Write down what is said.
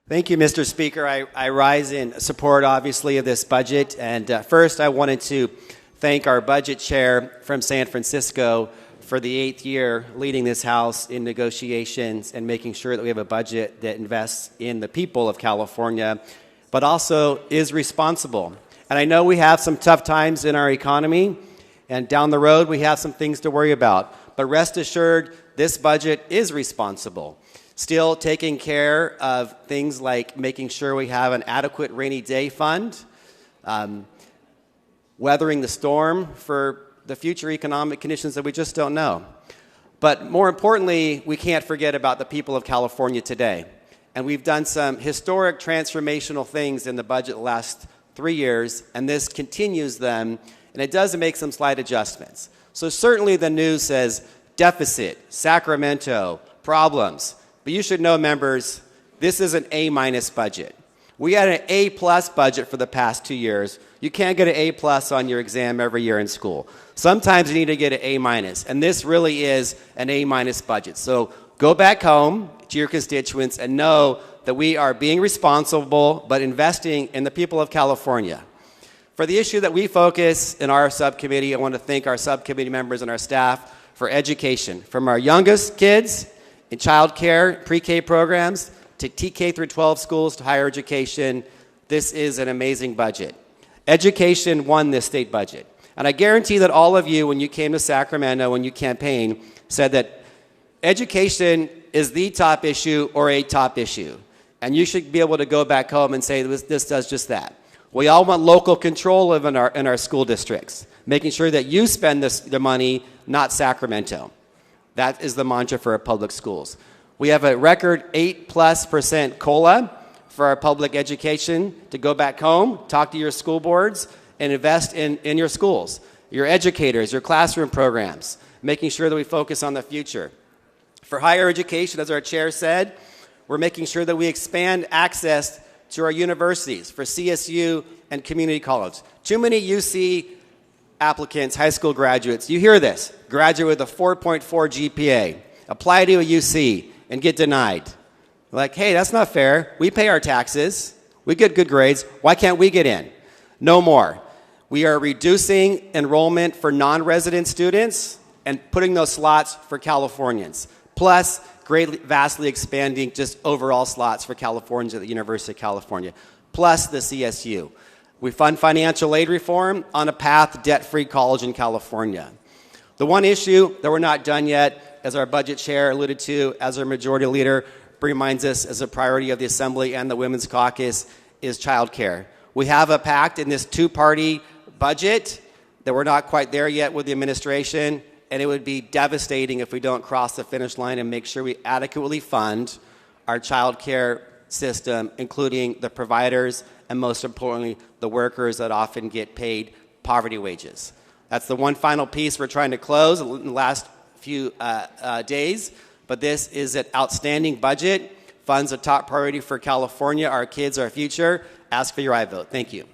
Thank you, Mr. Speaker. I rise in support, obviously, of this budget. And first, I wanted to thank our budget chair from San Francisco for the 8th year leading this House in negotiations and making sure that we have a budget that invests in the people of California, but also is responsible. And I know we have some tough times in our economy, and down the road we have some things to worry about. But rest assured, this budget is responsible. Still taking care of things like making sure we have an adequate rainy day fund, weathering the storm for the future economic conditions that we just don't know. But more importantly, we can't forget about the people of California today. And we've done some historic transformational things in the budget the last 3 years, and this continues them, and it does make some slight adjustments. So certainly the news says deficit, Sacramento, problems. But you should know, members, this is an A- budget. We had an A+ budget for the past 2 years. You can't get an A+ on your exam every year in school. Sometimes you need to get an A-, and this really is an A- budget. So go back home to your constituents and know that we are being responsible but investing in the people of California. For the issue that we focus in our subcommittee, I want to thank our subcommittee members and our staff for education, from our youngest kids in child care, pre-K programs, to TK through 12 schools, to higher education. This is an amazing budget. Education won this state budget. And I guarantee that all of you, when you came to Sacramento, when you campaigned, said that education is the top issue or a top issue. And you should be able to go back home and say this does just that. We all want local control in our school districts, making sure that you spend the money, not Sacramento. That is the mantra for our public schools. We have a record 8+% COLA for our public education to go back home, talk to your school boards, and invest in your schools, your educators, your classroom programs, making sure that we focus on the future. For higher education, as our chair said, we're making sure that we expand access to our universities for CSU and community college. Too many UC applicants, high school graduates, you hear this, graduate with a 4.4 GPA, apply to a UC and get denied. Like, hey, that's not fair. We pay our taxes. We get good grades. Why can't we get in? No more. We are reducing enrollment for non-resident students and putting those slots for Californians. Plus, vastly expanding just overall slots for Californians at the University of California. Plus the CSU. We fund financial aid reform on a path to debt-free college in California. The one issue that we're not done yet, as our budget chair alluded to, as our majority leader reminds us as a priority of the Assembly and the Women's Caucus, is child care. We have a pact in this two-party budget that we're not quite there yet with the administration, and it would be devastating if we don't cross the finish line and make sure we adequately fund our child care system, including the providers and, most importantly, the workers that often get paid poverty wages. That's the one final piece we're trying to close in the last few days, but this is an outstanding budget, funds a top priority for California, our kids, our future. Ask for your aye vote. Thank you.